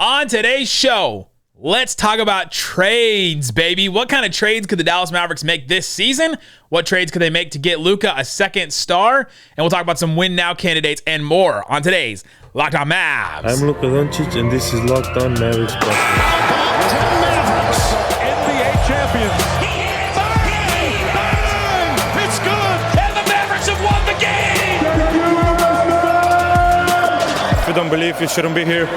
On today's show, let's talk about trades, baby. What kind of trades could the Dallas Mavericks make this season? What trades could they make to get Luka a second star? And we'll talk about some win now candidates and more on today's Locked On Mavs. I'm Luka Doncic, and this is Locked On Mavericks. Mavericks, NBA champions. Bang! It's good, and the Mavericks have won the game. If you don't believe, you shouldn't be here.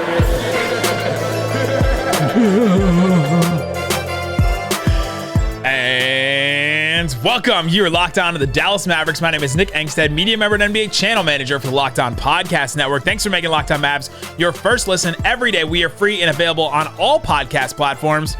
And welcome. You're locked on to the Dallas Mavericks. My name is Nick Angstadt, media member and NBA channel manager for the Locked On Podcast Network. Thanks for making Locked On Mavs your first listen every day. We are free and available on all podcast platforms,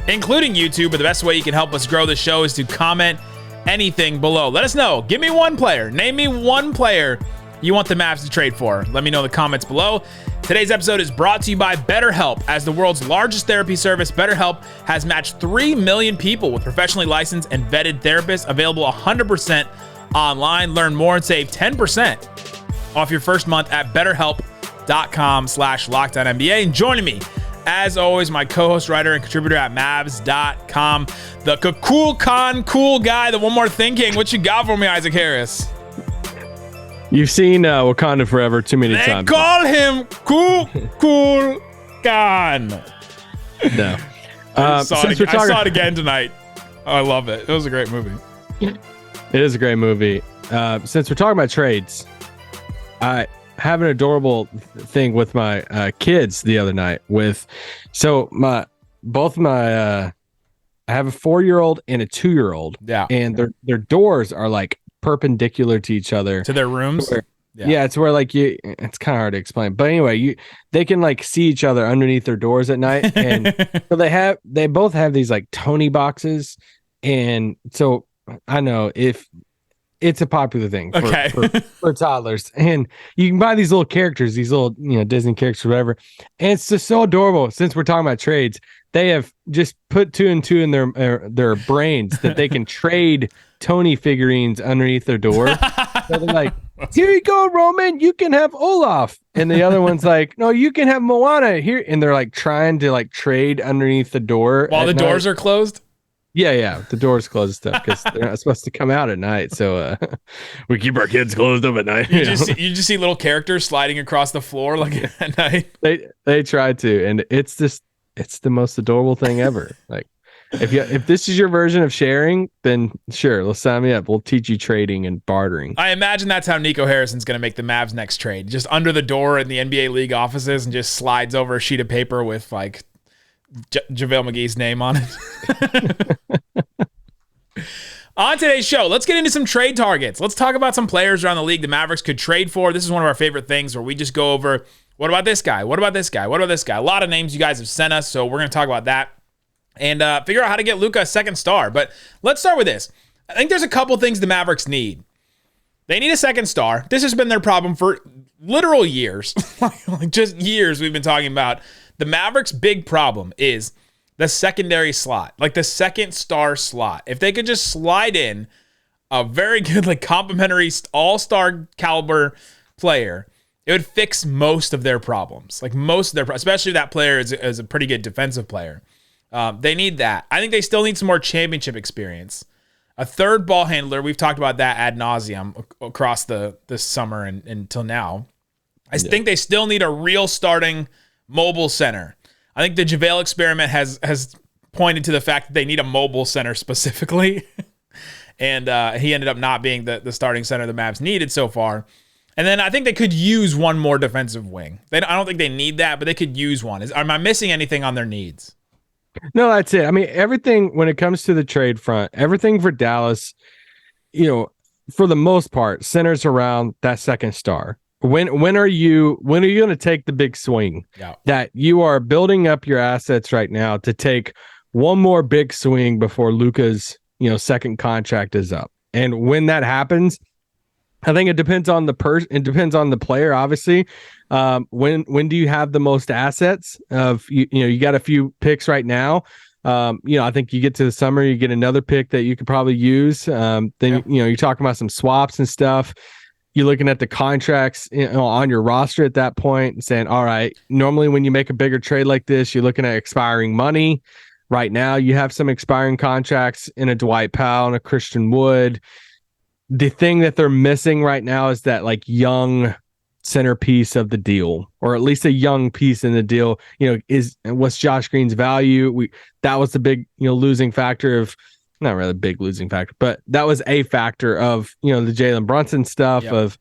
including YouTube. But the best way you can help us grow the show is to comment anything below. Let us know. Give me one player. Name me one player you want the Mavs to trade for. Let me know in the comments below. Today's episode is brought to you by BetterHelp. As the world's largest therapy service, BetterHelp has matched 3 million people with professionally licensed and vetted therapists, available 100% online. Learn more and save 10% off your first month at betterhelp.com/LockedOnNBA. And joining me, as always, my co-host, writer, and contributor at Mavs.com, the cool guy, the One More Thing King. What you got for me, Isaac Harris? You've seen Wakanda Forever too many times. They call him Cool Khan. No. I saw it again tonight. I love it. It was a great movie. It is a great movie. Since we're talking about trades, I have an adorable thing with my kids the other night. I have a 4-year-old and a 2-year-old. Yeah. And their doors are like perpendicular to each other, to their rooms. It's where like it's kind of hard to explain, but anyway, they can like see each other underneath their doors at night, and so they both have these like Tony boxes, and so I know if it's a popular thing for toddlers, and you can buy these little characters, these little Disney characters, or whatever, and it's just so adorable. Since we're talking about trades, they have just put 2 and 2 in their brains that they can trade Tony figurines underneath their door. So they're like, here you go, Roman, you can have Olaf. And the other one's like, no, you can have Moana here. And they're like trying to like trade underneath the door while the doors are closed. Yeah, the door's closed stuff because they're not supposed to come out at night. So we keep our kids closed up at night. You just see little characters sliding across the floor like at night. They try to, and it's the most adorable thing ever. Like, if this is your version of sharing, then sure, let's sign me up. We'll teach you trading and bartering. I imagine that's how Nico Harrison's going to make the Mavs next trade. Just under the door in the NBA league offices and just slides over a sheet of paper with like JaVale McGee's name on it. On today's show, let's get into some trade targets. Let's talk about some players around the league the Mavericks could trade for. This is one of our favorite things where we just go over, what about this guy? What about this guy? What about this guy? A lot of names you guys have sent us, so we're going to talk about that and figure out how to get Luka a second star. But let's start with this. I think there's a couple things the Mavericks need. They need a second star. This has been their problem for literal years. Like just years we've been talking about. The Mavericks' big problem is the secondary slot, like the second star slot. If they could just slide in a very good, like complimentary all-star caliber player, it would fix most of their problems. Like most of their, especially if that player is a pretty good defensive player. They need that. I think they still need some more championship experience. A third ball handler. We've talked about that ad nauseum across this summer and until now. I think they still need a real starting mobile center. I think the JaVale experiment has pointed to the fact that they need a mobile center specifically. And he ended up not being the starting center the Mavs needed so far. And then I think they could use one more defensive wing. I don't think they need that, but they could use one. Am I missing anything on their needs? No, that's it. I mean, everything when it comes to the trade front, everything for Dallas, for the most part, centers around that second star. When are you going to take the big swing? Yeah. That you are building up your assets right now to take one more big swing before Luka's second contract is up. And when that happens, I think it depends on the person. It depends on the player, obviously. When do you have the most assets? You got a few picks right now. I think you get to the summer, you get another pick that you could probably use. Then you're talking about some swaps and stuff. you're looking at the contracts on your roster at that point and saying, all right, normally when you make a bigger trade like this, you're looking at expiring money. Right now, you have some expiring contracts in a Dwight Powell and a Christian Wood. The thing that they're missing right now is that like young centerpiece of the deal, or at least a young piece in the deal. What's Josh Green's value? That was the big, losing factor of, not really a big losing factor, but that was a factor of, the Jalen Brunson stuff of,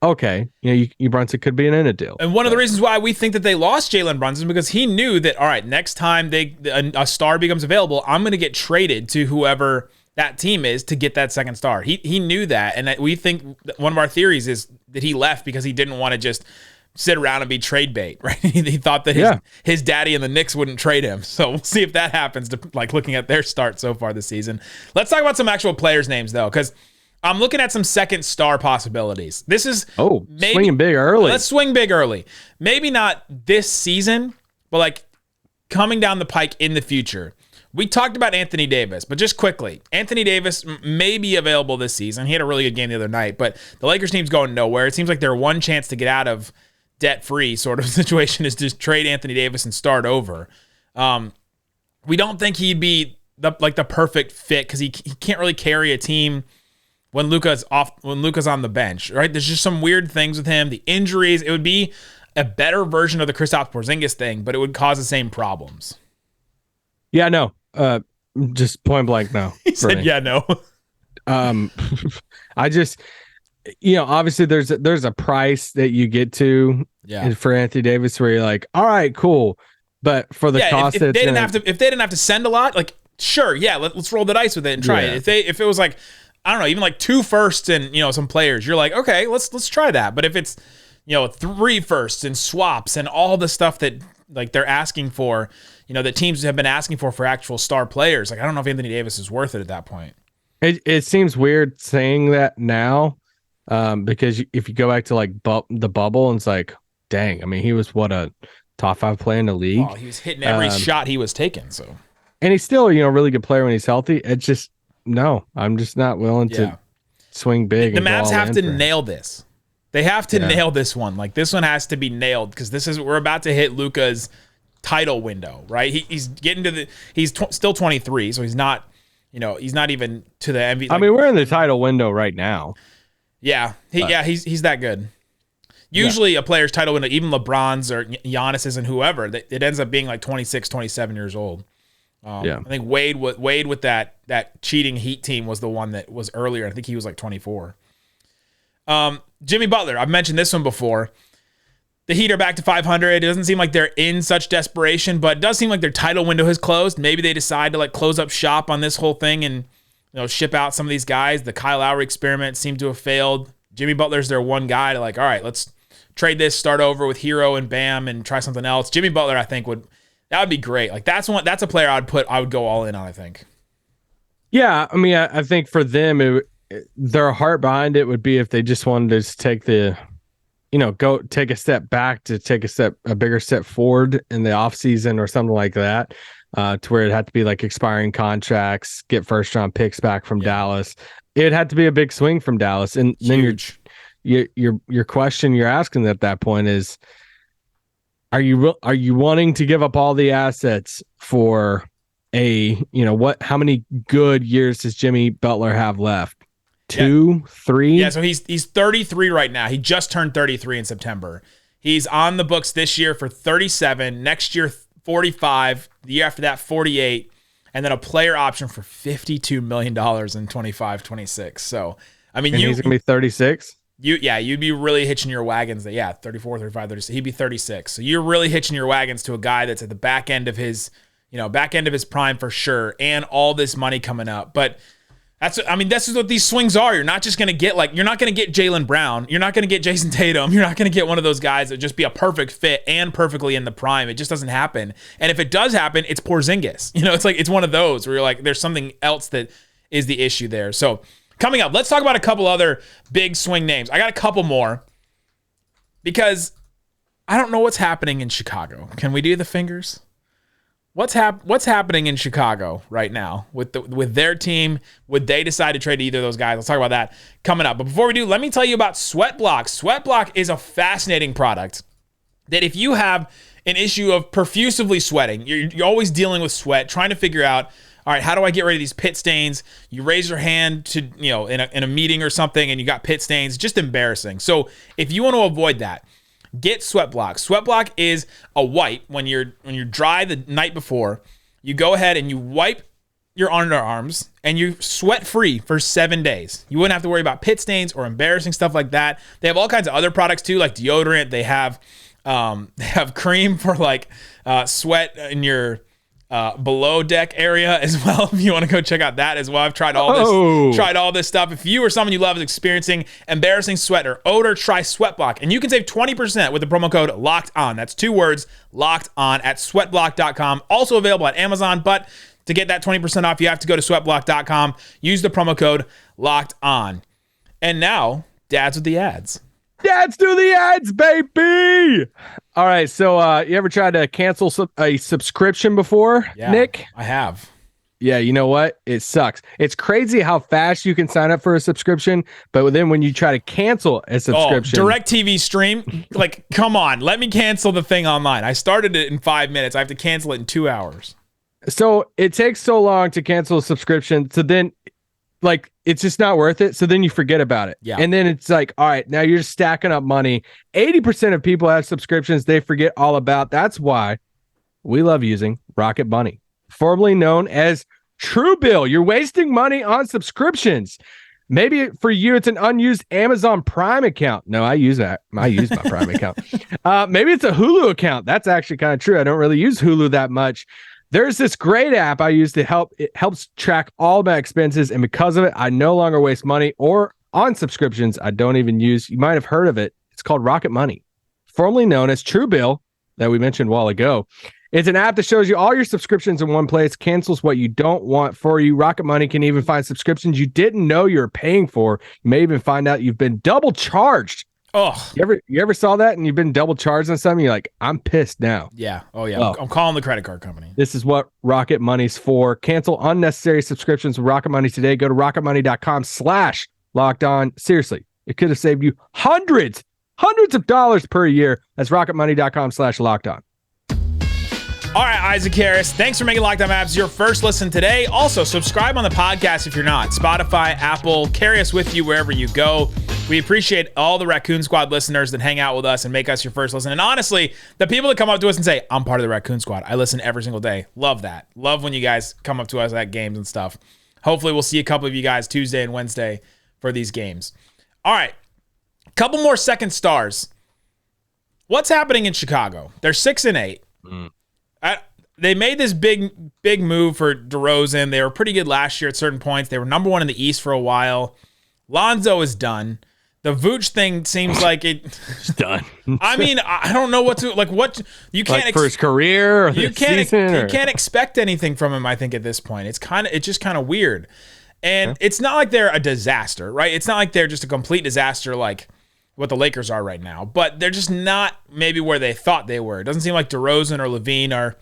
okay, you Brunson could be in a deal. And one of the reasons why we think that they lost Jalen Brunson because he knew that, all right, next time a star becomes available, I'm going to get traded to whoever that team is to get that second star. He knew that, and we think one of our theories is that he left because he didn't want to just sit around and be trade bait, right? He thought that his daddy and the Knicks wouldn't trade him. So we'll see if that happens, like looking at their start so far this season. Let's talk about some actual players' names, though, because I'm looking at some second star possibilities. This is maybe swinging big early. Let's swing big early. Maybe not this season, but like coming down the pike in the future. We talked about Anthony Davis, but just quickly, Anthony Davis may be available this season. He had a really good game the other night, but the Lakers team's going nowhere. It seems like their one chance to get out of debt-free sort of situation is just trade Anthony Davis and start over. We don't think he'd be the perfect fit because he can't really carry a team when Luka's on the bench, right? There's just some weird things with him. The injuries, it would be a better version of the Kristaps Porzingis thing, but it would cause the same problems. Yeah, no. Just point blank, no. He said, me. "Yeah, no." I just, obviously there's a price that you get to for Anthony Davis where you're like, all right, cool, but for the cost, if they didn't have to send a lot, like sure, let's roll the dice with it and try it. If it was like, I don't know, even like 2 firsts and some players, you're like, okay, let's try that. But if it's 3 firsts and swaps and all the stuff that like they're asking for, that teams have been asking for actual star players. Like, I don't know if Anthony Davis is worth it at that point. It seems weird saying that now, because if you go back to like the bubble, and it's like, dang, I mean, he was a top 5 player in the league. Oh, he was hitting every shot he was taking. So, and he's still a really good player when he's healthy. It's just I'm just not willing to swing big. The Mavs have to nail this. They have to nail this one. Like this one has to be nailed because we're about to hit Luka's title window, right? He's getting to he's still 23, so he's not, he's not even to the MVP. I mean, we're in the title window right now. Yeah, he's that good. Usually a player's title window, even LeBron's or Giannis's and whoever, it ends up being like 26, 27 years old. I think Wade with that cheating Heat team was the one that was earlier. I think he was like 24. Jimmy Butler, I've mentioned this one before. The Heat are back to 500. It doesn't seem like they're in such desperation, but it does seem like their title window has closed. Maybe they decide to like close up shop on this whole thing and ship out some of these guys. The Kyle Lowry experiment seemed to have failed. Jimmy Butler's their one guy to like, all right, let's trade this, start over with Hero and Bam and try something else. Jimmy Butler, I think would be great. Like that's a player I would go all in on, I think. Yeah, I mean, I think for them, their heart behind it would be if they just wanted to just take go take a step back to take a bigger step forward in the offseason or something like that, to where it had to be like expiring contracts, get first round picks back from Dallas. It had to be a big swing from Dallas. And Huge. Then your question you're asking at that point is, are you wanting to give up all the assets for how many good years does Jimmy Butler have left? 2, 3? Yeah, so he's 33 right now. He just turned 33 in September. He's on the books this year for 37, next year 45, the year after that 48, and then a player option for $52 million in 25-26. So, I mean, he's going to be 36? You'd be really hitching your wagons. 34, 35, 36. He'd be 36. So you're really hitching your wagons to a guy that's at the back end of his prime for sure, and all this money coming up. But this is what these swings are. You're not just going to get you're not going to get Jaylen Brown. You're not going to get Jason Tatum. You're not going to get one of those guys that just be a perfect fit and perfectly in the prime. It just doesn't happen. And if it does happen, it's Porzingis. It's one of those where you're like, there's something else that is the issue there. So coming up, let's talk about a couple other big swing names. I got a couple more because I don't know what's happening in Chicago. Can we do the fingers? What's happening in Chicago right now with their team? Would they decide to trade either of those guys? Let's talk about that coming up. But before we do, let me tell you about Sweatblock. Sweatblock is a fascinating product that if you have an issue of profusively sweating, you're always dealing with sweat, trying to figure out, all right, how do I get rid of these pit stains? You raise your hand to, in a meeting or something and you got pit stains, just embarrassing. So if you want to avoid that, get Sweatblock. Sweatblock is a wipe when you're dry the night before. You go ahead and you wipe your underarms and you sweat free for 7 days. You wouldn't have to worry about pit stains or embarrassing stuff like that. They have all kinds of other products too, like deodorant. They have cream for like sweat in your below deck area as well. If you want to go check out that as well. I've tried all this stuff. If you or someone you love is experiencing embarrassing sweat or odor, try Sweatblock. And you can save 20% with the promo code Locked On. That's 2 words, Locked On, at sweatblock.com. Also available at Amazon, but to get that 20% off, you have to go to sweatblock.com. Use the promo code Locked On. And now, dads with the ads. Dads do the ads, baby. All right. So you ever tried to cancel a subscription before, Nick? I have. Yeah. You know what? It sucks. It's crazy how fast you can sign up for a subscription. But then when you try to cancel a subscription. DirecTV stream. Like, come on. Let me cancel the thing online. I started it in 5 minutes. I have to cancel it in 2 hours. So it takes so long to cancel a subscription. So then like it's just not worth it. So then you forget about it. Yeah. And then it's like, all right, now you're stacking up money. 80% of people have subscriptions they forget all about. That's why we love using Rocket Money, formerly known as Truebill. You're wasting money on subscriptions. Maybe for you, it's an unused Amazon Prime account. No, I use that. I use my Prime account. Maybe it's a Hulu account. That's actually kind of true. I don't really use Hulu that much. There's this great app I use to help. It helps track all my expenses. And because of it, I no longer waste money or on subscriptions I don't even use. You might have heard of it. It's called Rocket Money, formerly known as Truebill that we mentioned a while ago. It's an app that shows you all your subscriptions in one place, cancels what you don't want for you. Rocket Money can even find subscriptions you didn't know you were paying for. You may even find out you've been double charged. Oh, you ever saw that and you've been double charged on something? You're like, I'm pissed now. Yeah. Oh, yeah. Well, I'm calling the credit card company. This is what Rocket Money's for. Cancel unnecessary subscriptions with Rocket Money today. Go to rocketmoney.com/lockedon. Seriously, it could have saved you hundreds of dollars per year. That's rocketmoney.com/lockedon. All right, Isaac Harris, thanks for making Locked On Mavs your first listen today. Also, subscribe on the podcast if you're not. Spotify, Apple, carry us with you wherever you go. We appreciate all the Raccoon Squad listeners that hang out with us and make us your first listen. And honestly, the people that come up to us and say, I'm part of the Raccoon Squad. I listen every single day. Love that. Love when you guys come up to us at games and stuff. Hopefully, we'll see a couple of you guys Tuesday and Wednesday for these games. All right, a couple more second stars. What's happening in Chicago? They're 6-8. They made this big move for DeRozan. They were pretty good last year at certain points. They were number one in the East for a while. Lonzo is done. The Vooch thing seems like it's done. I mean, I don't know what to like. What you can't like for his career. Or you can't expect anything from him. I think at this point, it's just kind of weird. And it's not like they're a disaster, right? It's not like they're just a complete disaster like what the Lakers are right now. But they're just not maybe where they thought they were. It doesn't seem like DeRozan or Levine are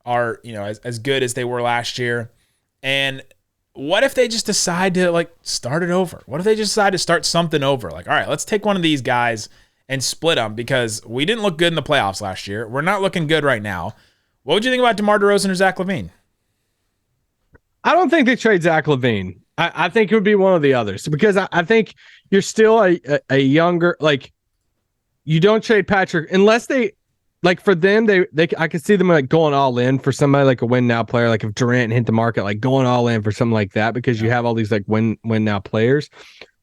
as good as they were last year. And what if they just decide to like start it over? What if they just decide to start something over? Like, all right, let's take one of these guys and split them because we didn't look good in the playoffs last year. We're not looking good right now. What would you think about DeMar DeRozan or Zach LaVine? I don't think they trade Zach LaVine. I think it would be one of the others because I think you're still a younger, like you don't trade Patrick unless they like for them, they I could see them like going all in for somebody like a win now player. Like if Durant hit the market, like going all in for something like that, because you have all these like win now players.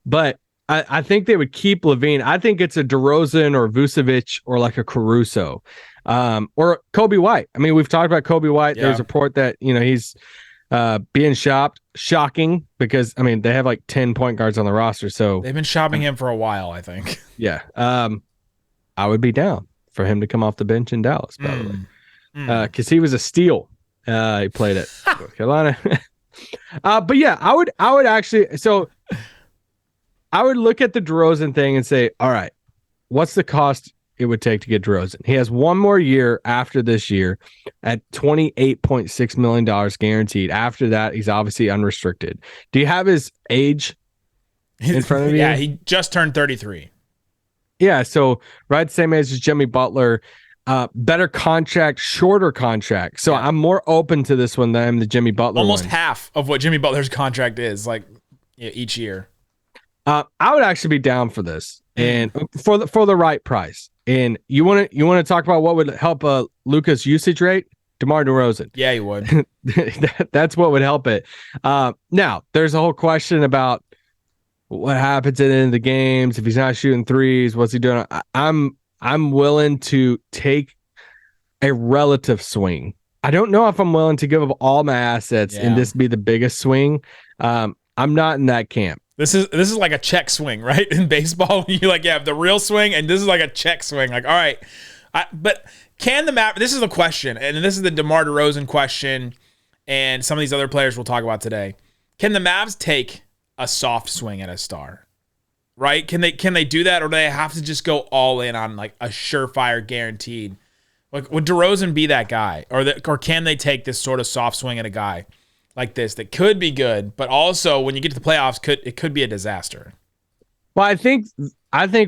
But I think they would keep LaVine. I think it's a DeRozan or Vucevic or like a Caruso or Kobe White. I mean, we've talked about Kobe White. Yeah. There's a report that, he's being shopped. Shocking because, I mean, they have like 10 point guards on the roster. So they've been shopping him for a while, I think. Yeah. I would be down for him to come off the bench in Dallas, by the way. Because he was a steal. He played at North Carolina. But yeah, I would actually, so I would look at the DeRozan thing and say, all right, what's the cost it would take to get DeRozan. He has one more year after this year at $28.6 million guaranteed. After that, he's obviously unrestricted. Do you have his age in front of you? Yeah, he just turned 33. Yeah, so right, same age as Jimmy Butler. Better contract, shorter contract. So I'm more open to this one than the Jimmy Butler Almost one. half of what Jimmy Butler's contract is, like each year. I would actually be down for this, and for the right price. And you want to talk about what would help Luka's usage rate? DeMar DeRozan. Yeah, he would. That's what would help it. Now, there's a whole question about what happens at the end of the games if he's not shooting threes. What's he doing? I'm willing to take a relative swing. I don't know if I'm willing to give up all my assets and this be the biggest swing. I'm not in that camp. This is like a check swing, right? In baseball, you like the real swing, and this is like a check swing. Like, all right, but can the Mavericks? This is the question, and this is the DeMar DeRozan question, and some of these other players we'll talk about today. Can the Mavs take a soft swing at a star? Right? Can they do that, or do they have to just go all in on like a surefire guaranteed? Like, would DeRozan be that guy, or can they take this sort of soft swing at a guy like this that could be good, but also when you get to the playoffs, it could be a disaster? Well, I think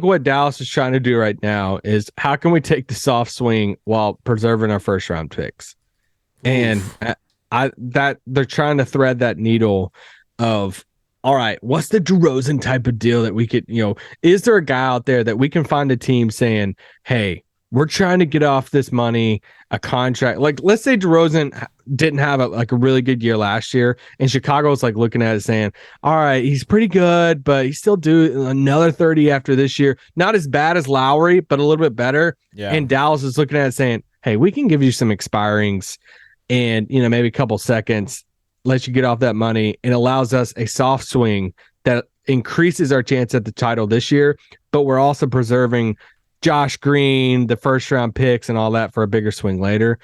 what Dallas is trying to do right now is how can we take the soft swing while preserving our first round picks, and that they're trying to thread that needle of. All right, what's the DeRozan type of deal that we could, is there a guy out there that we can find a team saying, hey, we're trying to get off this money, a contract. Like, let's say DeRozan didn't have a really good year last year, and Chicago's like looking at it saying, all right, he's pretty good, but he's still due another 30 after this year. Not as bad as Lowry, but a little bit better. Yeah. And Dallas is looking at it saying, hey, we can give you some expirings and, maybe a couple seconds, let you get off that money, and allows us a soft swing that increases our chance at the title this year, but we're also preserving Josh Green, the first round picks and all that for a bigger swing later.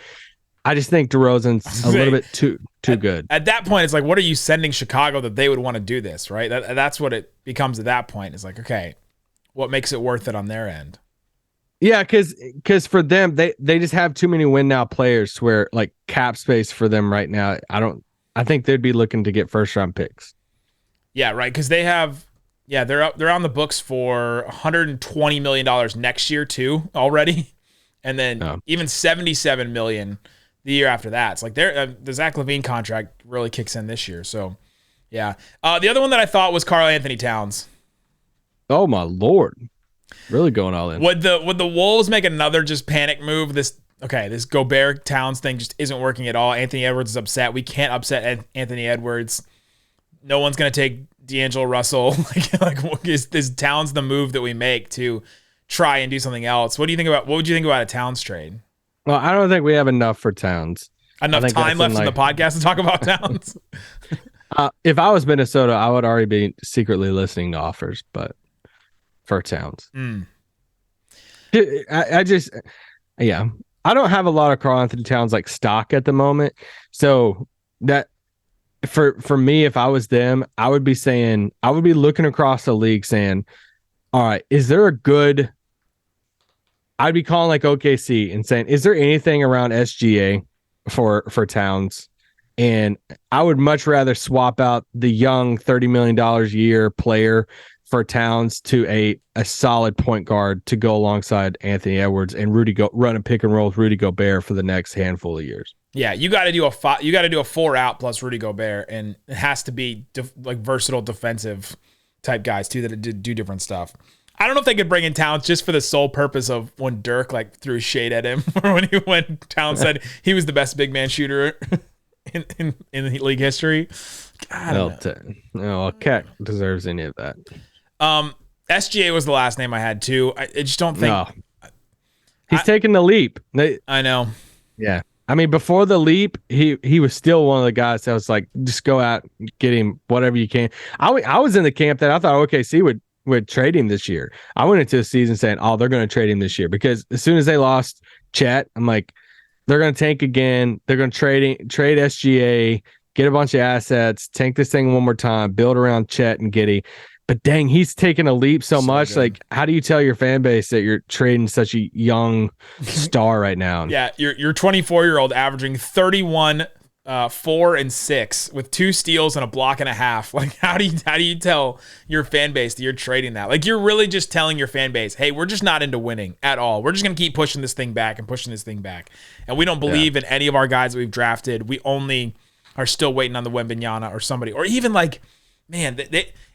I just think DeRozan's a little bit too good. At that point, it's like, what are you sending Chicago that they would want to do this, right? That's what it becomes at that point. It's like, okay, what makes it worth it on their end? Yeah, because for them, they just have too many win now players to where like cap space for them right now. I think they'd be looking to get first round picks. Yeah, right. Because they have, they're on the books for $120 million next year too already, and then even $77 million the year after that. It's like the Zach LaVine contract really kicks in this year. So, yeah. The other one that I thought was Karl-Anthony Towns. Oh my Lord, really going all in. Would the Wolves make another just panic move? This Gobert Towns thing just isn't working at all. Anthony Edwards is upset. We can't upset Anthony Edwards. No one's going to take D'Angelo Russell. Is Towns the move that we make to try and do something else? What would you think about a Towns trade? Well, I don't think we have enough for Towns. Enough time left in the podcast to talk about Towns? If I was Minnesota, I would already be secretly listening to offers, but for Towns. I don't have a lot of Karl-Anthony Towns like stock at the moment. So that for me, if I was them, I would be looking across the league saying, all right, is there a good, I'd be calling like OKC and saying, is there anything around SGA for Towns? And I would much rather swap out the young $30 million a year player for Towns to a solid point guard to go alongside Anthony Edwards and run a pick and roll with Rudy Gobert for the next handful of years. Yeah, you got to do a 4 out plus Rudy Gobert, and it has to be like versatile defensive type guys too that do different stuff. I don't know if they could bring in Towns just for the sole purpose of when Dirk like threw shade at him, or when Towns said he was the best big man shooter in league history. No, Cat deserves any of that. SGA was the last name I had too. I just don't think he's taking the leap. I know. Yeah. I mean, before the leap, he was still one of the guys that was like, just go out, get him whatever you can. I was in the camp that I thought OKC would trade him this year. I went into the season saying, oh, they're going to trade him this year, because as soon as they lost Chet, I'm like, they're going to tank again. They're going to trade SGA, get a bunch of assets, tank this thing one more time, build around Chet and Giddey. But dang, he's taken a leap so much. good. Like, how do you tell your fan base that you're trading such a young star right now? Yeah, you're 24-year-old averaging 31, 4 and 6 with 2 steals and a block and a half. Like, how do you tell your fan base that you're trading that? Like, you're really just telling your fan base, hey, we're just not into winning at all. We're just gonna keep pushing this thing back and pushing this thing back. And we don't believe in any of our guys that we've drafted. We only are still waiting on the Wembanyama or somebody, or even like, man,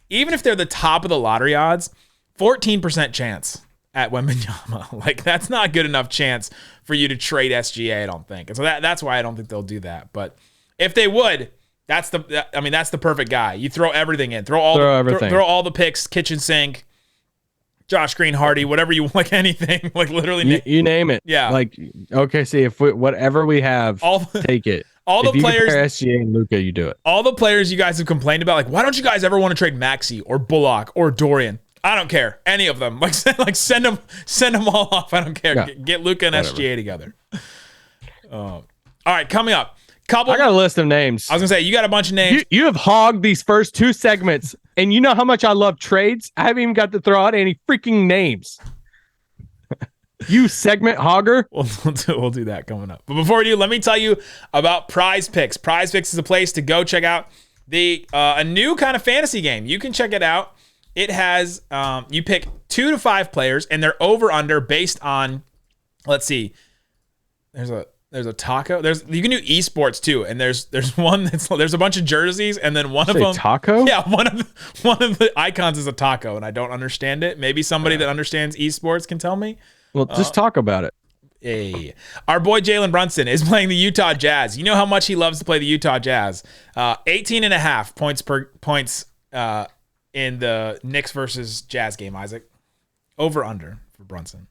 even if they're the top of the lottery odds, 14% chance at Wembanyama. Like, that's not good enough chance for you to trade SGA, I don't think. And so that's why I don't think they'll do that. But if they would, that's the perfect guy. You throw everything in. Throw all the picks, kitchen sink, Josh Green, Hardy, whatever you want, like anything. Like, literally. You name it. Yeah. Like, okay, see, whatever we have, take it. All the players, SGA and Luka, you do it. All the players you guys have complained about, like, why don't you guys ever want to trade Maxey or Bullock or Dorian? I don't care, any of them. Like send them all off. I don't care. Yeah. Get Luka and SGA together. All right, coming up, I got a list of names. I was gonna say you got a bunch of names. You have hogged these first 2 segments, and you know how much I love trades. I haven't even got to throw out any freaking names. You segment hogger. We'll do that coming up. But before we do, let me tell you about PrizePicks. PrizePicks is a place to go check out a new kind of fantasy game. You can check it out. It has you pick 2 to 5 players, and they're over under based on. Let's see. There's a taco. You can do esports too, and there's one there's a bunch of jerseys, and then one of them taco. Yeah, one of the icons is a taco, and I don't understand it. Maybe somebody that understands esports can tell me. Well, just talk about it. Hey, our boy Jalen Brunson is playing the Utah Jazz. You know how much he loves to play the Utah Jazz. 18.5 points in the Knicks versus Jazz game, Isaac. Over under for Brunson.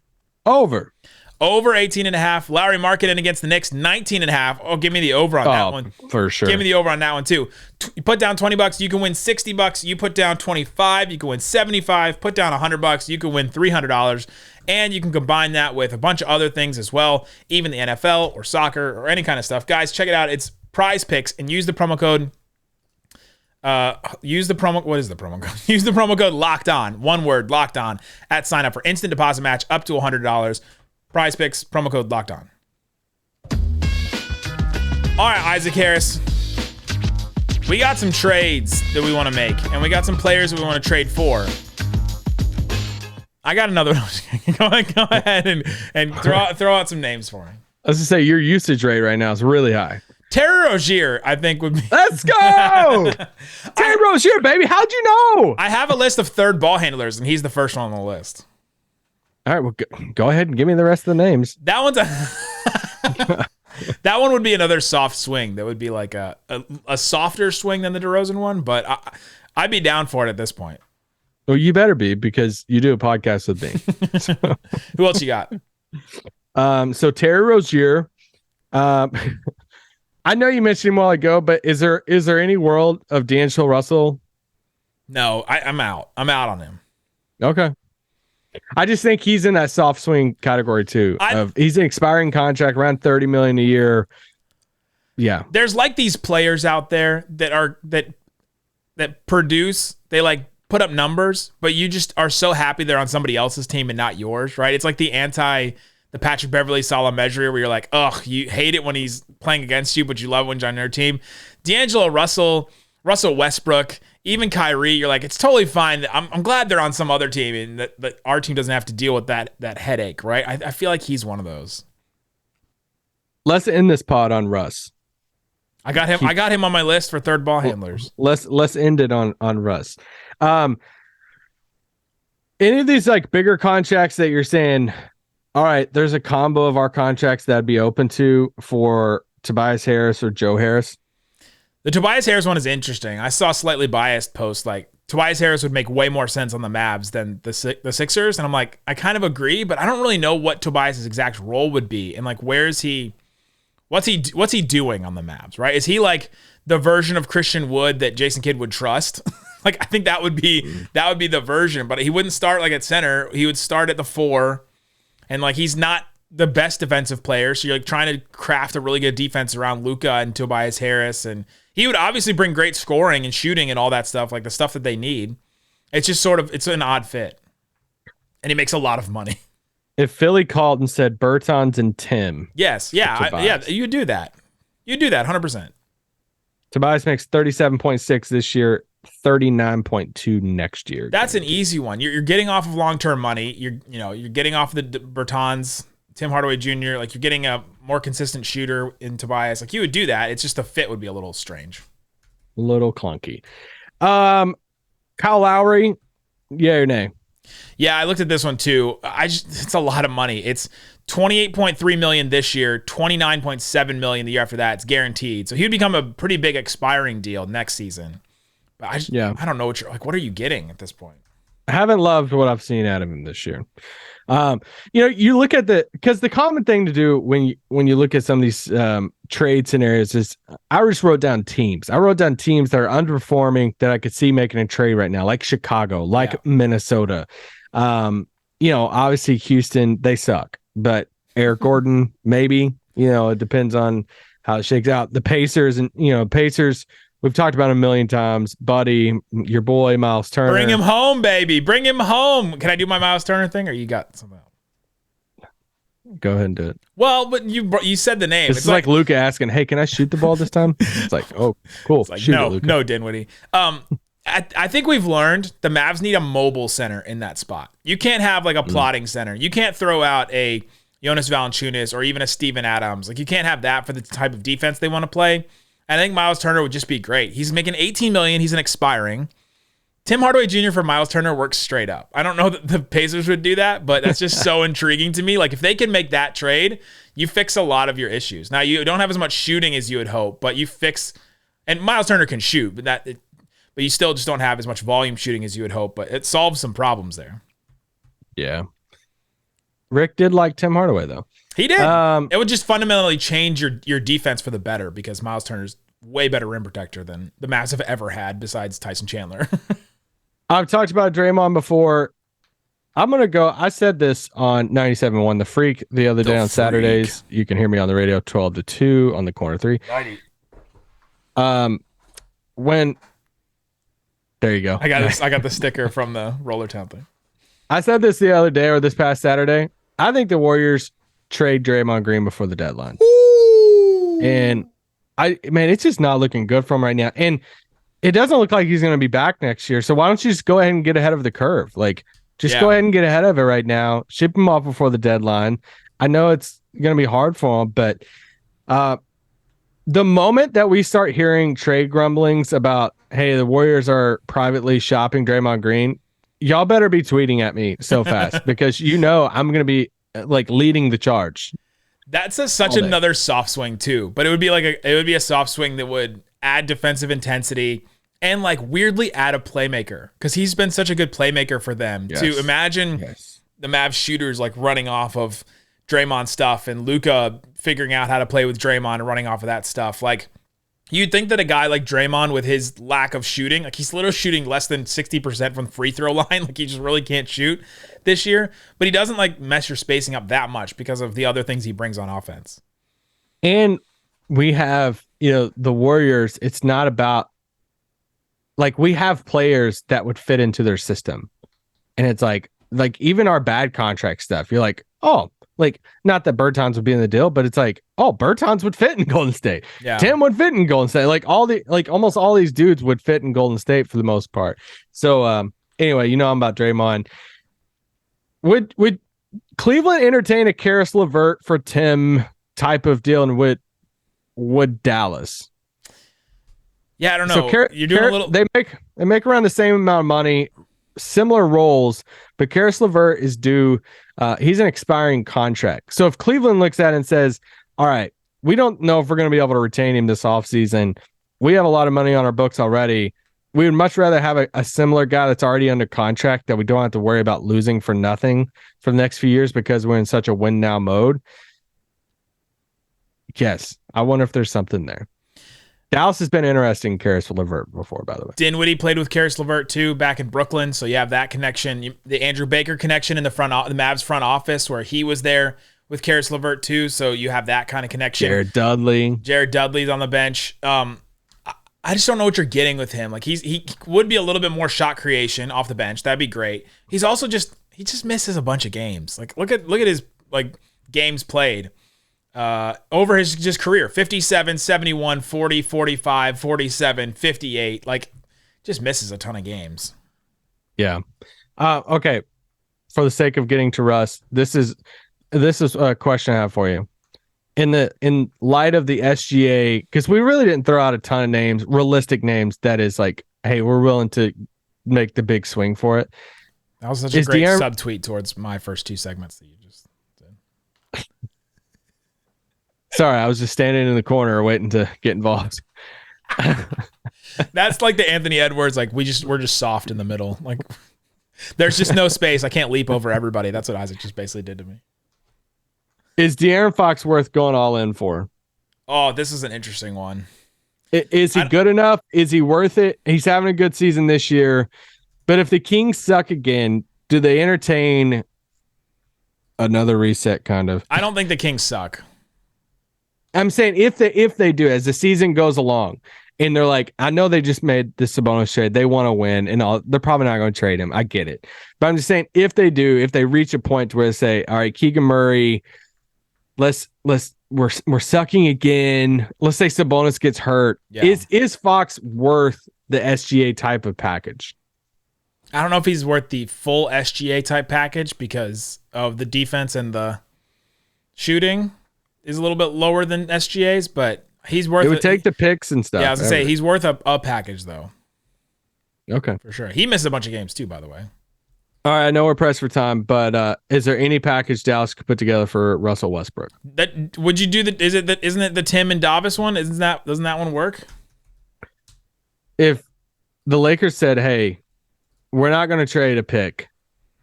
Over 18.5. Lowry Markkanen against the Knicks, 19.5. Oh, give me the over on that one. For sure. Give me the over on that one too. You put down $20, you can win $60. You put down 25, you can win 75. Put down $100, you can win $300. And you can combine that with a bunch of other things as well, even the NFL or soccer or any kind of stuff. Guys, check it out. It's PrizePicks, and use the promo code. What is the promo code? Use the promo code Locked On. One word, Locked On, at sign up for instant deposit match up to $100. PrizePicks, promo code Locked On. All right, Isaac Harris. We got some trades that we want to make, and we got some players that we want to trade for. I got another one. Go ahead and throw out some names for me. I was going to say, your usage rate right now is really high. Terry Rozier, I think, would be. Let's go! Terry Rozier, baby. How'd you know? I have a list of third ball handlers, and he's the first one on the list. All right, well, go ahead and give me the rest of the names. That one's that one would be another soft swing. That would be like a softer swing than the DeRozan one, but I'd be down for it at this point. Well, you better be, because you do a podcast with me. Who else you got? So Terry Rozier. I know you mentioned him a while ago, but is there any world of D'Angelo Russell? No, I'm out. I'm out on him. Okay. I just think he's in that soft swing category too. He's an expiring contract, around $30 million a year. Yeah. There's like these players out there that produce, they like put up numbers, but you just are so happy they're on somebody else's team and not yours, right? It's like the Patrick Beverley Salah measure, where you're like, ugh, you hate it when he's playing against you, but you love it when he's on your team. D'Angelo Russell Westbrook, even Kyrie, you're like, it's totally fine. I'm glad they're on some other team, and that our team doesn't have to deal with that headache, right? I feel like he's one of those. Let's end this pod on Russ. I got him on my list for third ball handlers. Let's end it on Russ. Any of these like bigger contracts that you're saying, all right, there's a combo of our contracts that I'd be open to for Tobias Harris or Joe Harris? The Tobias Harris one is interesting. I saw a slightly biased post like Tobias Harris would make way more sense on the Mavs than the Sixers, and I'm like, I kind of agree, but I don't really know what Tobias's exact role would be, and like, where is he? What's he doing on the Mavs? Right? Is he like the version of Christian Wood that Jason Kidd would trust? Like, I think that would be the version, but he wouldn't start like at center. He would start at the 4, and like, he's not the best defensive player, so you're like trying to craft a really good defense around Luka and Tobias Harris, and he would obviously bring great scoring and shooting and all that stuff, like the stuff that they need. It's just sort of, it's an odd fit. And he makes a lot of money. If Philly called and said Bertans and Tim. Yes. Yeah. You would do that. You'd do that 100%. Tobias makes 37.6 this year, 39.2 next year. That's an easy one. You're getting off of long-term money. You're getting off the Bertans, Tim Hardaway Jr. Like, you're getting a more consistent shooter in Tobias. Like, you would do that. It's just the fit would be a little strange. A little clunky. Kyle Lowry, yeah or nay? Yeah, I looked at this one too. It's a lot of money. It's $28.3 million this year, $29.7 million the year after that. It's guaranteed. So he would become a pretty big expiring deal next season. But I don't know what are you getting at this point? I haven't loved what I've seen out of him this year. You look at because the common thing to do when you look at some of these trade scenarios is I just wrote down teams. I wrote down teams that are underperforming that I could see making a trade right now, like Chicago, like Minnesota. Obviously Houston, they suck, but Eric Gordon, maybe, it depends on how it shakes out. The Pacers Pacers, we've talked about him a million times. Buddy, your boy, Miles Turner. Bring him home, baby. Bring him home. Can I do my Miles Turner thing, or you got something else? Go ahead and do it. Well, but you said the name. It's like Luka asking, hey, can I shoot the ball this time? It's like, oh, cool. It's like, no, Dinwiddie. I think we've learned the Mavs need a mobile center in that spot. You can't have like a plotting center. You can't throw out a Jonas Valanciunas or even a Steven Adams. Like, you can't have that for the type of defense they want to play. I think Miles Turner would just be great. He's making $18 million. He's an expiring. Tim Hardaway Jr. for Miles Turner works straight up. I don't know that the Pacers would do that, but that's just so intriguing to me. Like, if they can make that trade, you fix a lot of your issues. Now, you don't have as much shooting as you would hope, but you fix, and Miles Turner can shoot, but you still just don't have as much volume shooting as you would hope, but it solves some problems there. Yeah. Rick did like Tim Hardaway, though. He did. It would just fundamentally change your defense for the better because Miles Turner's way better rim protector than the Mavs have ever had besides Tyson Chandler. I've talked about Draymond before. I'm going to go. I said this on 97.1 The Freak the other day on Saturdays. You can hear me on the radio 12 to 2 on the corner 3. 90. There you go. I got the sticker from the Roller Town thing. I said this the other day or this past Saturday. I think the Warriors trade Draymond Green before the deadline. Ooh. And it's just not looking good for him right now. And it doesn't look like he's going to be back next year. So why don't you just go ahead and get ahead of the curve? Like, go ahead and get ahead of it right now. Ship him off before the deadline. I know it's going to be hard for him, but the moment that we start hearing trade grumblings about, hey, the Warriors are privately shopping Draymond Green, y'all better be tweeting at me so fast because I'm going to be like leading the charge. That's such another soft swing too, but it would be a soft swing that would add defensive intensity and like weirdly add a playmaker because he's been such a good playmaker for them. Yes. To imagine the Mavs shooters like running off of Draymond stuff and Luka figuring out how to play with Draymond and running off of that stuff. Like, you'd think that a guy like Draymond with his lack of shooting, like he's literally shooting less than 60% from the free throw line. Like, he just really can't shoot this year, but he doesn't like mess your spacing up that much because of the other things he brings on offense. And we have, the Warriors, it's not about like we have players that would fit into their system. And it's like even our bad contract stuff, you're like, oh, like not that Bertans would be in the deal, but it's like, oh, Bertans would fit in Golden State. Yeah. Tim would fit in Golden State. Like almost all these dudes would fit in Golden State for the most part. So anyway, I'm about Draymond. Would Cleveland entertain a Karis LeVert for Tim type of deal, and would Dallas? Yeah, I don't know. So you're doing a little. They make around the same amount of money, similar roles, but Karis LeVert is due. He's an expiring contract. So if Cleveland looks at it and says, "All right, we don't know if we're going to be able to retain him this offseason. We have a lot of money on our books already. We would much rather have a similar guy that's already under contract that we don't have to worry about losing for nothing for the next few years because we're in such a win now mode." Yes, I wonder if there's something there. Dallas has been interesting in Karis LeVert before, by the way. Dinwiddie played with Karis LeVert too back in Brooklyn, so you have that connection. The Andrew Baker connection in the Mavs front office where he was there with Karis LeVert too, so you have that kind of connection. Jared Dudley's on the bench. I I just don't know what you're getting with him. Like he would be a little bit more shot creation off the bench. That'd be great. He's also he just misses a bunch of games. Like look at his like games played over his just career. 57, 71, 40, 45, 47, 58. Like just misses a ton of games. Yeah. Okay. For the sake of getting to Russ, this is a question I have for you. In light of the SGA, because we really didn't throw out a ton of names, realistic names, that is like, hey, we're willing to make the big swing for it. That was such a great subtweet towards my first two segments that you just did. Sorry, I was just standing in the corner waiting to get involved. That's like the Anthony Edwards, like we're just soft in the middle. Like there's just no space. I can't leap over everybody. That's what Isaac just basically did to me. Is De'Aaron Fox worth going all in for? Oh, this is an interesting one. Is he good enough? Is he worth it? He's having a good season this year. But if the Kings suck again, do they entertain another reset kind of? I don't think the Kings suck. I'm saying if they do, as the season goes along, and they're like, I know they just made the Sabonis trade. They want to win, and all. They're probably not going to trade him. I get it. But I'm just saying if they do, if they reach a point where they say, all right, Keegan Murray, we're sucking again. Let's say Sabonis gets hurt. Yeah. Is Fox worth the SGA type of package? I don't know if he's worth the full SGA type package because of the defense and the shooting is a little bit lower than SGA's, but he's worth it. Would take the picks and stuff. Yeah, I was gonna say he's worth a package though. Okay. For sure. He missed a bunch of games too, by the way. All right, I know we're pressed for time, but is there any package Dallas could put together for Russell Westbrook? That would you do isn't it the Tim and Davis one? Doesn't that one work? If the Lakers said, "Hey, we're not going to trade a pick,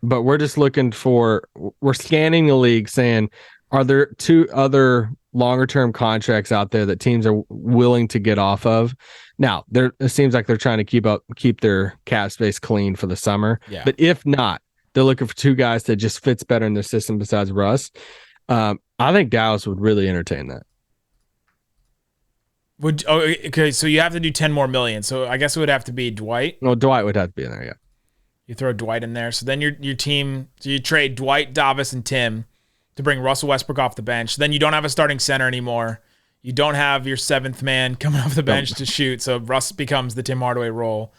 but we're just looking we're scanning the league saying, are there two other longer term contracts out there that teams are willing to get off of?" Now, it seems like they're trying to keep their cap space clean for the summer. Yeah. But if not, they're looking for two guys that just fits better in their system besides Russ. I think Dallas would really entertain that. Okay, so you have to do 10 more million. So I guess it would have to be Dwight. No, Dwight would have to be in there, yeah. You throw Dwight in there. So then your team, so you trade Dwight, Davis, and Tim to bring Russell Westbrook off the bench. Then you don't have a starting center anymore. You don't have your seventh man coming off the bench to shoot. So Russ becomes the Tim Hardaway role.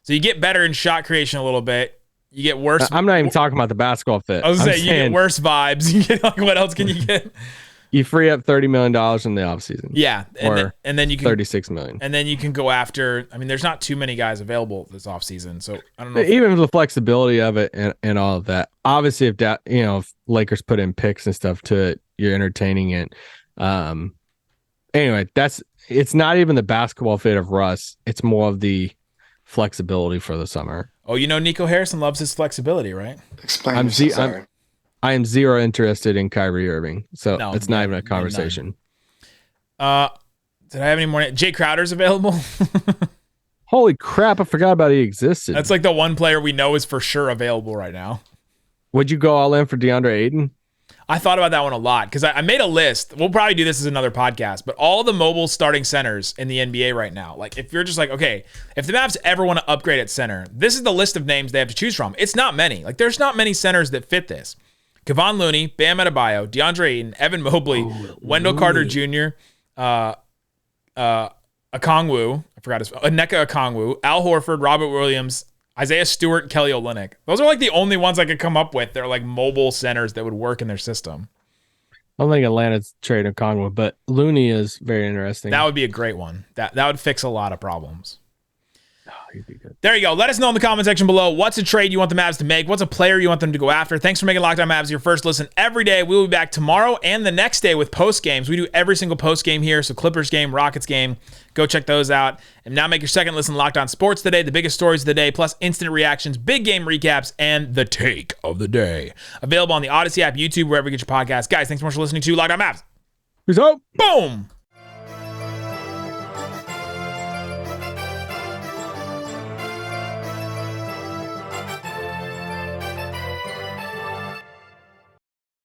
So you get better in shot creation a little bit. You get worse. I'm not even talking about the basketball fit. I was saying you get worse vibes. You get what else can you get? You free up $30 million in the offseason. Yeah. And then you can $36 million. And then you can go after, I mean, there's not too many guys available this offseason. So I don't know. Even the flexibility of it and all of that. Obviously, if Lakers put in picks and stuff to it, you're entertaining it. Anyway, it's not even the basketball fit of Russ. It's more of the flexibility for the summer. Oh, Nico Harrison loves his flexibility, right? Explain. Sorry. I am zero interested in Kyrie Irving, so it's not even a conversation. Did I have any more? Jay Crowder's available. Holy crap! I forgot about he existed. That's like the one player we know is for sure available right now. Would you go all in for DeAndre Ayton? I thought about that one a lot because I made a list. We'll probably do this as another podcast, but all the mobile starting centers in the NBA right now, like if you're just like, okay, if the Mavs ever want to upgrade at center, this is the list of names they have to choose from. It's not many. Like there's not many centers that fit this. Kevon Looney, Bam Adebayo, DeAndre Ayton, Evan Mobley, Wendell Carter Jr., Okongwu, I forgot his Onyeka Okongwu, Al Horford, Robert Williams, Isaiah Stewart, Kelly Olynyk. Those are like the only ones I could come up with. They're like mobile centers that would work in their system. I don't think Atlanta's trading Okongwu, but Looney is very interesting. That would be a great one. That would fix a lot of problems. Oh, he'd be good. There you go. Let us know in the comment section below. What's a trade you want the Mavs to make? What's a player you want them to go after? Thanks for making Locked On Mavs your first listen every day. We will be back tomorrow and the next day with post games. We do every single post game here. So Clippers game, Rockets game. Go check those out. And now make your second listen Locked On Sports today. The biggest stories of the day, plus instant reactions, big game recaps, and the take of the day. Available on the Odyssey app, YouTube, wherever you get your podcasts. Guys, thanks so much for listening to Locked On Mavs. Peace out. Boom.